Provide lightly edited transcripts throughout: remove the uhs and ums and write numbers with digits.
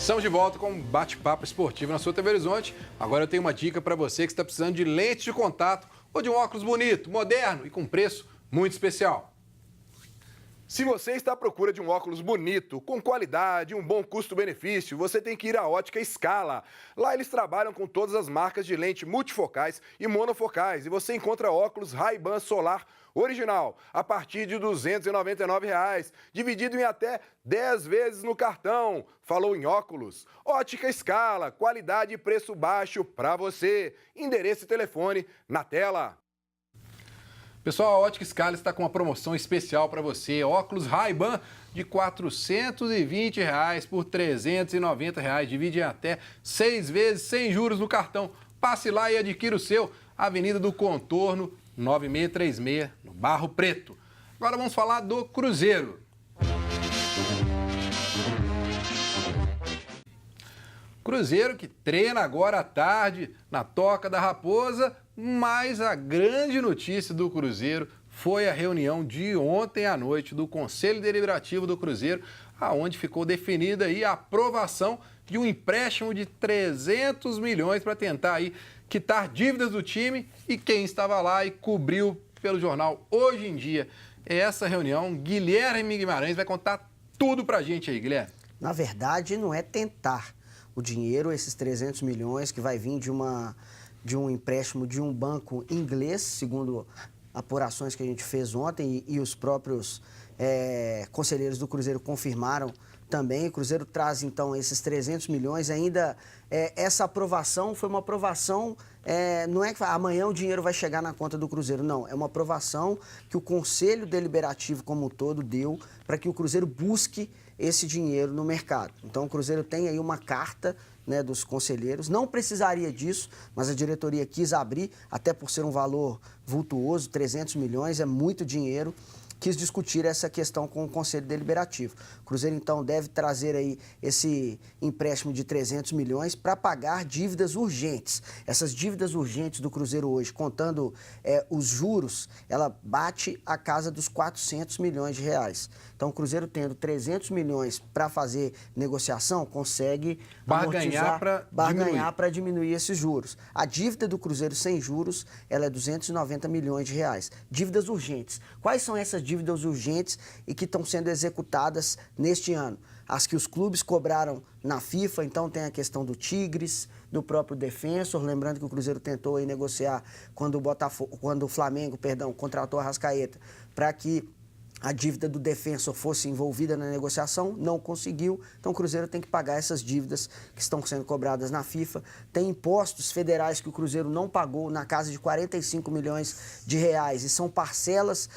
Estamos de volta com um bate-papo esportivo na sua TV Horizonte. Agora eu tenho uma dica para você que está precisando de lentes de contato ou de um óculos bonito, moderno e com preço muito especial. Se você está à procura de um óculos bonito, com qualidade, um bom custo-benefício, você tem que ir à Ótica Scala. Lá eles trabalham com todas as marcas de lente multifocais e monofocais e você encontra óculos Ray-Ban Solar original a partir de R$ 299, dividido em até 10 vezes no cartão. Falou em óculos? Ótica Scala, qualidade e preço baixo para você. Endereço e telefone na tela. Pessoal, a Ótica Scala está com uma promoção especial para você. Óculos Ray-Ban de R$ 420 por R$ 390. Divide em até 6 vezes sem juros no cartão. Passe lá e adquira o seu. Avenida do Contorno, 9636, no Barro Preto. Agora vamos falar do Cruzeiro. Cruzeiro que treina agora à tarde na Toca da Raposa, mas a grande notícia do Cruzeiro foi a reunião de ontem à noite do Conselho Deliberativo do Cruzeiro, aonde ficou definida aí a aprovação de um empréstimo de 300 milhões para tentar aí quitar dívidas do time, e quem estava lá e cobriu pelo jornal Hoje em Dia essa reunião, Guilherme Guimarães, vai contar tudo para a gente aí, Guilherme. Na verdade, não é tentar o dinheiro, esses 300 milhões que vai vir de um empréstimo de um banco inglês, segundo apurações que a gente fez ontem e os próprios conselheiros do Cruzeiro confirmaram também. O Cruzeiro traz, então, esses 300 milhões. Ainda essa aprovação foi uma aprovação, não é que amanhã o dinheiro vai chegar na conta do Cruzeiro, não. É uma aprovação que o Conselho Deliberativo como um todo deu para que o Cruzeiro busque esse dinheiro no mercado. Então, o Cruzeiro tem aí uma carta, né, dos conselheiros. Não precisaria disso, mas a diretoria quis abrir, até por ser um valor vultuoso, 300 milhões, é muito dinheiro. Quis discutir essa questão com o Conselho Deliberativo. O Cruzeiro, então, deve trazer aí esse empréstimo de 300 milhões para pagar dívidas urgentes. Essas dívidas urgentes do Cruzeiro hoje, contando os juros, ela bate a casa dos 400 milhões de reais. Então, o Cruzeiro tendo 300 milhões para fazer negociação, consegue barganhar para diminuir esses juros. A dívida do Cruzeiro sem juros, ela é 290 milhões de reais. Dívidas urgentes. Quais são essas dívidas urgentes e que estão sendo executadas neste ano? As que os clubes cobraram na FIFA, então tem a questão do Tigres, do próprio Defensor, lembrando que o Cruzeiro tentou aí negociar quando o Flamengo, contratou a Arrascaeta, para que a dívida do Defensor fosse envolvida na negociação, não conseguiu. Então o Cruzeiro tem que pagar essas dívidas que estão sendo cobradas na FIFA. Tem impostos federais que o Cruzeiro não pagou na casa de 45 milhões de reais. E são parcelas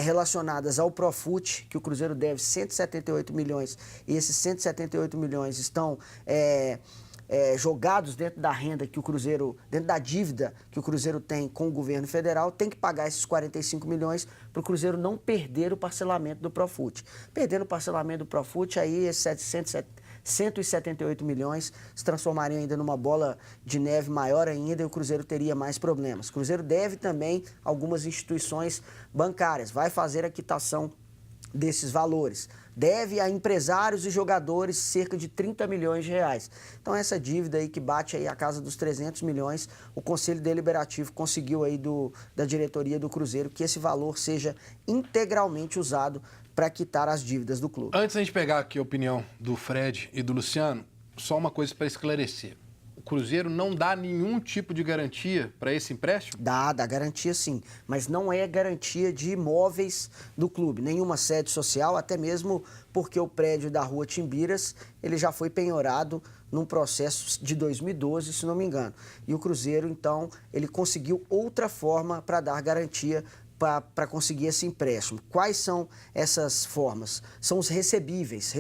relacionadas ao Profut, que o Cruzeiro deve 178 milhões. E esses 178 milhões estão jogados dentro da renda que o Cruzeiro, dentro da dívida que o Cruzeiro tem com o governo federal, tem que pagar esses 45 milhões para o Cruzeiro não perder o parcelamento do Profut. Perdendo o parcelamento do Profut, aí esses 178 milhões se transformariam ainda numa bola de neve maior ainda e o Cruzeiro teria mais problemas. O Cruzeiro deve também algumas instituições bancárias, vai fazer a quitação desses valores. Deve a empresários e jogadores cerca de 30 milhões de reais. Então essa dívida aí que bate aí a casa dos 300 milhões, o Conselho Deliberativo conseguiu aí da diretoria do Cruzeiro que esse valor seja integralmente usado para quitar as dívidas do clube. Antes da gente pegar aqui a opinião do Fred e do Luciano, só uma coisa para esclarecer. O Cruzeiro não dá nenhum tipo de garantia para esse empréstimo? Dá garantia sim, mas não é garantia de imóveis do clube, nenhuma sede social, até mesmo porque o prédio da Rua Timbiras, ele já foi penhorado num processo de 2012, se não me engano. E o Cruzeiro, então, ele conseguiu outra forma para dar garantia para conseguir esse empréstimo. Quais são essas formas? São os recebíveis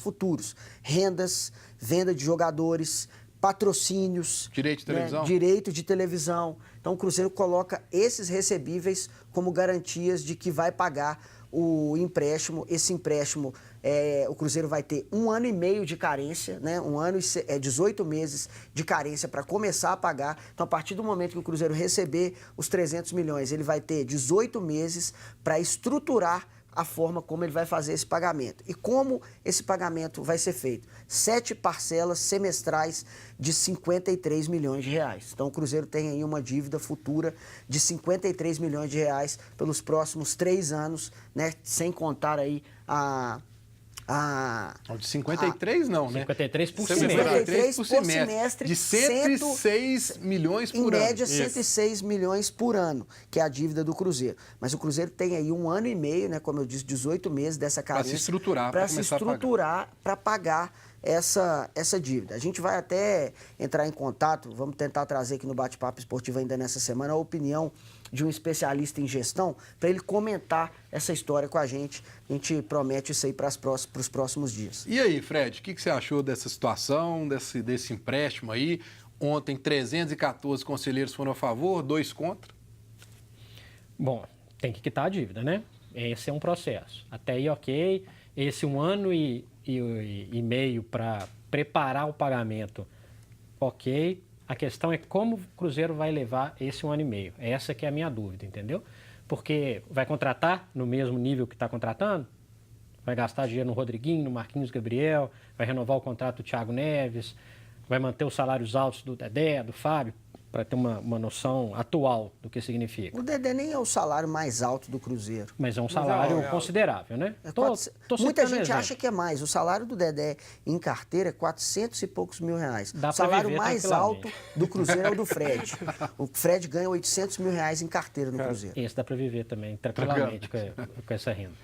futuros, rendas, venda de jogadores, patrocínios, direito de televisão. Direito de televisão. Então o Cruzeiro coloca esses recebíveis como garantias de que vai pagar o empréstimo. Esse empréstimo, o Cruzeiro vai ter 1 ano e meio de carência, né? 1 ano e 18 meses de carência para começar a pagar. Então, a partir do momento que o Cruzeiro receber os 300 milhões, ele vai ter 18 meses para estruturar a forma como ele vai fazer esse pagamento. E como esse pagamento vai ser feito? 7 parcelas semestrais de 53 milhões de reais. Então o Cruzeiro tem aí uma dívida futura de 53 milhões de reais pelos próximos 3 anos, né? Sem contar aí De 53 não, né? 53 por 53 por por semestre. semestre. De 106 milhões por Em ano. média, Isso. 106 milhões por ano, que é a dívida do Cruzeiro. Mas o Cruzeiro tem aí 1 ano e meio, né, como eu disse, 18 meses dessa carência. Para se estruturar, para se estruturar, para pagar essa dívida. A gente vai até entrar em contato, vamos tentar trazer aqui no Bate-Papo Esportivo ainda nessa semana a opinião de um especialista em gestão, para ele comentar essa história com a gente. A gente promete isso aí para os próximos dias. E aí, Fred, o que você achou dessa situação, desse empréstimo aí? Ontem, 314 conselheiros foram a favor, 2 contra. Bom, tem que quitar a dívida, né? Esse é um processo. Até aí, ok. Esse 1 ano e meio para preparar o pagamento, ok. A questão é como o Cruzeiro vai levar esse 1 ano e meio. Essa que é a minha dúvida, entendeu? Porque vai contratar no mesmo nível que está contratando? Vai gastar dinheiro no Rodriguinho, no Marquinhos Gabriel, vai renovar o contrato do Thiago Neves, vai manter os salários altos do Dedé, do Fábio, para ter uma noção atual do que significa. O Dedé nem é o salário mais alto do Cruzeiro. Mas é um salário considerável, né? Muita gente acha que é mais. O salário do Dedé em carteira é 400 e poucos mil reais. O salário mais alto do Cruzeiro é o do Fred. O Fred ganha 800 mil reais em carteira no Cruzeiro. Esse dá para viver também, tranquilamente, com essa renda.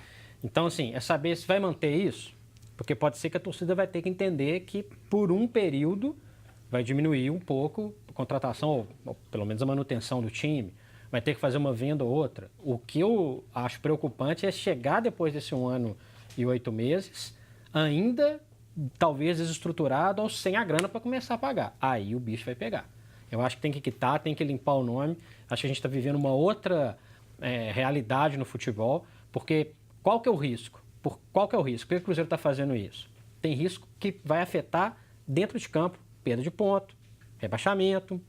Então, assim, é saber se vai manter isso, porque pode ser que a torcida vai ter que entender que, por um período, vai diminuir um pouco a contratação, ou pelo menos a manutenção do time, vai ter que fazer uma venda ou outra. O que eu acho preocupante é chegar depois desse 1 ano e 8 meses, ainda talvez desestruturado ou sem a grana para começar a pagar. Aí o bicho vai pegar. Eu acho que tem que quitar, tem que limpar o nome. Acho que a gente está vivendo uma outra realidade no futebol, porque qual que é o risco? Qual que é o risco? Por que o Cruzeiro está fazendo isso? Tem risco que vai afetar dentro de campo, perda de ponto, rebaixamento.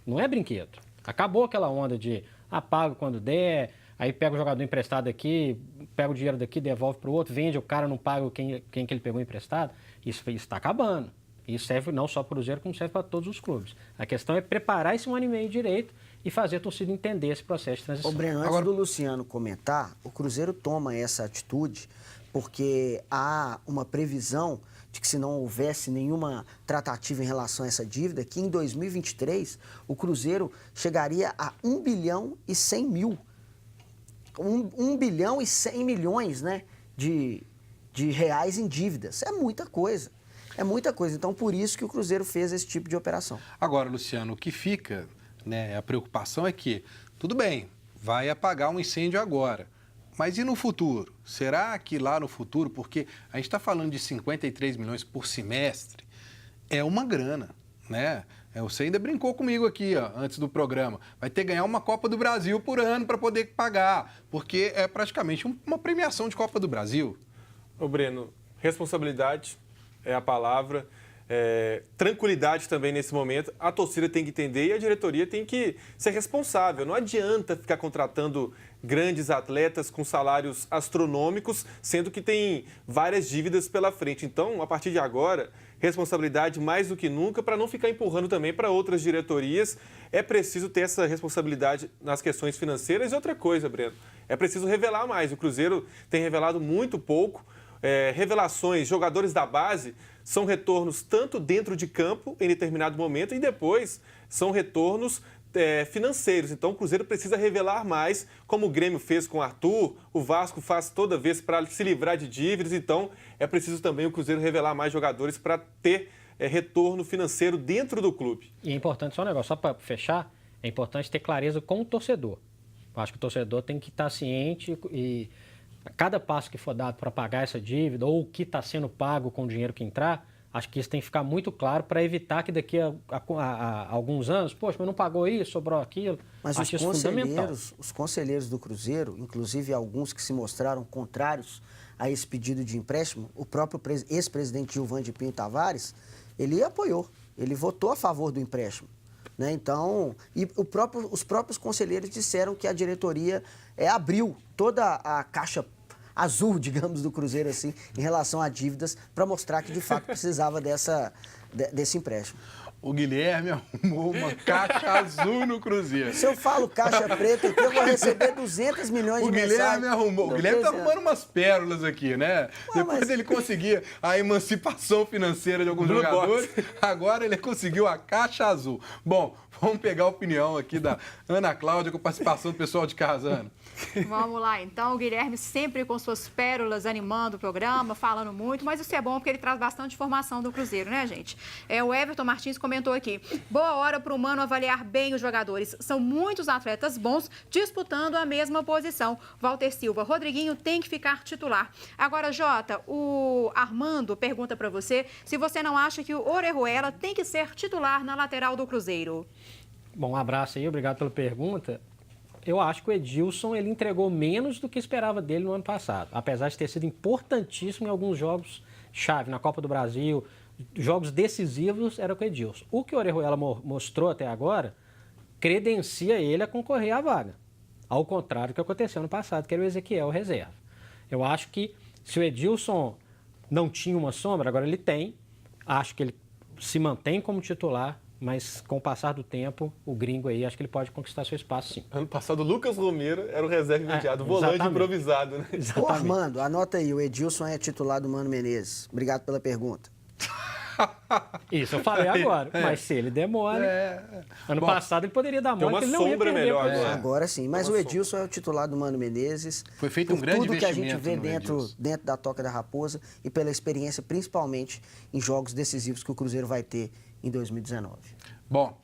Não é brinquedo. Acabou aquela onda de pago quando der, aí pega o jogador emprestado aqui, pega o dinheiro daqui, devolve para o outro, vende, o cara não paga quem que ele pegou emprestado. Isso está acabando. Isso serve não só para o Cruzeiro, como serve para todos os clubes. A questão é preparar esse 1 ano e meio direito e fazer a torcida entender esse processo de transição. Ô, Breno, antes do Luciano comentar, o Cruzeiro toma essa atitude porque há uma previsão de que, se não houvesse nenhuma tratativa em relação a essa dívida, que em 2023 o Cruzeiro chegaria a 1 bilhão e 100 mil. 1 bilhão e 100 milhões, né, de reais em dívidas. É muita coisa. É muita coisa. Então, por isso que o Cruzeiro fez esse tipo de operação. Agora, Luciano, o que fica, né, a preocupação é que, tudo bem, vai apagar um incêndio agora, mas e no futuro? Será que lá no futuro, porque a gente está falando de 53 milhões por semestre, é uma grana, né? Você ainda brincou comigo aqui, ó, antes do programa. Vai ter que ganhar uma Copa do Brasil por ano para poder pagar, porque é praticamente uma premiação de Copa do Brasil. Ô, Breno, responsabilidade é a palavra, tranquilidade também nesse momento. A torcida tem que entender e a diretoria tem que ser responsável. Não adianta ficar contratando grandes atletas com salários astronômicos, sendo que tem várias dívidas pela frente. Então, a partir de agora, responsabilidade mais do que nunca para não ficar empurrando também para outras diretorias. É preciso ter essa responsabilidade nas questões financeiras. E outra coisa, Breno, é preciso revelar mais. O Cruzeiro tem revelado muito pouco. Revelações, jogadores da base, são retornos tanto dentro de campo, em determinado momento, e depois são retornos financeiros. Então, o Cruzeiro precisa revelar mais, como o Grêmio fez com o Arthur, o Vasco faz toda vez para se livrar de dívidas. Então, é preciso também o Cruzeiro revelar mais jogadores para ter retorno financeiro dentro do clube. E é importante, só um negócio, só para fechar, é importante ter clareza com o torcedor. Eu acho que o torcedor tem que estar ciente e a cada passo que for dado para pagar essa dívida ou o que está sendo pago com o dinheiro que entrar, acho que isso tem que ficar muito claro para evitar que daqui a alguns anos, poxa, mas não pagou isso, sobrou aquilo. Mas acho isso fundamental. Os conselheiros do Cruzeiro, inclusive alguns que se mostraram contrários a esse pedido de empréstimo, o próprio ex-presidente Gilvan de Pinho Tavares, ele apoiou, ele votou a favor do empréstimo. Né? Então, os próprios conselheiros disseram que a diretoria abriu toda a caixa azul, digamos, do Cruzeiro, assim, em relação a dívidas, para mostrar que, de fato, precisava desse empréstimo. O Guilherme arrumou uma caixa azul no Cruzeiro. Se eu falo caixa preta aqui, eu vou receber 200 milhões de mensagens. O Guilherme tá arrumando umas pérolas aqui, né? Depois ele conseguia a emancipação financeira de alguns jogadores, agora ele conseguiu a caixa azul. Bom, vamos pegar a opinião aqui da Ana Cláudia com participação do pessoal de casa, Ana. Vamos lá, então, o Guilherme sempre com suas pérolas, animando o programa, falando muito, mas isso é bom porque ele traz bastante informação do Cruzeiro, né, gente? O Everton Martins comentou aqui, boa hora para o Mano avaliar bem os jogadores. São muitos atletas bons disputando a mesma posição. Walter Silva, Rodriguinho tem que ficar titular. Agora, Jota, o Armando pergunta para você se você não acha que o Orejuela tem que ser titular na lateral do Cruzeiro. Bom, um abraço aí, obrigado pela pergunta. Eu acho que o Edilson ele entregou menos do que esperava dele no ano passado, apesar de ter sido importantíssimo em alguns jogos-chave, na Copa do Brasil, jogos decisivos era com o Edilson. O que o Orejuela mostrou até agora credencia ele a concorrer à vaga, ao contrário do que aconteceu no passado, que era o Ezequiel reserva. Eu acho que se o Edilson não tinha uma sombra, agora ele tem, acho que ele se mantém como titular, mas com o passar do tempo, o gringo aí, acho que ele pode conquistar seu espaço, sim. Ano passado, o Lucas Romero era o reserva imediato, volante improvisado, né? Ô, Armando, anota aí, o Edilson é titular do Mano Menezes. Obrigado pela pergunta. Isso eu falei agora, mas se ele demora... Ano passado ele poderia dar mole, tem uma que ele não ia sombra perder, melhor agora. Agora sim, mas o Edilson é o titular do Mano Menezes. Foi feito um grande tudo que a gente investimento vê no dentro da Toca da Raposa e pela experiência, principalmente em jogos decisivos que o Cruzeiro vai ter em 2019. Bom,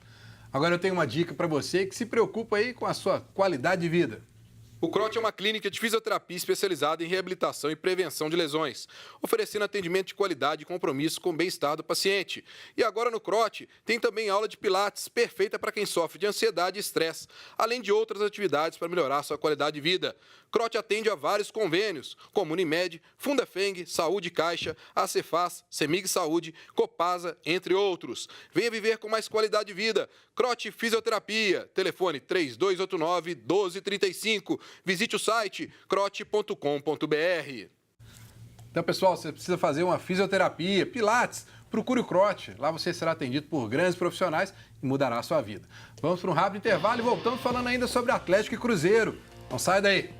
agora eu tenho uma dica para você que se preocupa aí com a sua qualidade de vida. O CROT é uma clínica de fisioterapia especializada em reabilitação e prevenção de lesões, oferecendo atendimento de qualidade e compromisso com o bem-estar do paciente. E agora no CROT tem também aula de pilates, perfeita para quem sofre de ansiedade e estresse, além de outras atividades para melhorar sua qualidade de vida. CROT atende a vários convênios, como Unimed, Fundafeng, Saúde Caixa, Acefaz, Semig Saúde, Copasa, entre outros. Venha viver com mais qualidade de vida. CROT Fisioterapia, telefone 3289-1235. Visite o site crote.com.br. Então, pessoal, você precisa fazer uma fisioterapia, pilates, procure o CROT. Lá você será atendido por grandes profissionais e mudará a sua vida. Vamos para um rápido intervalo e voltamos falando ainda sobre Atlético e Cruzeiro. Não sai daí!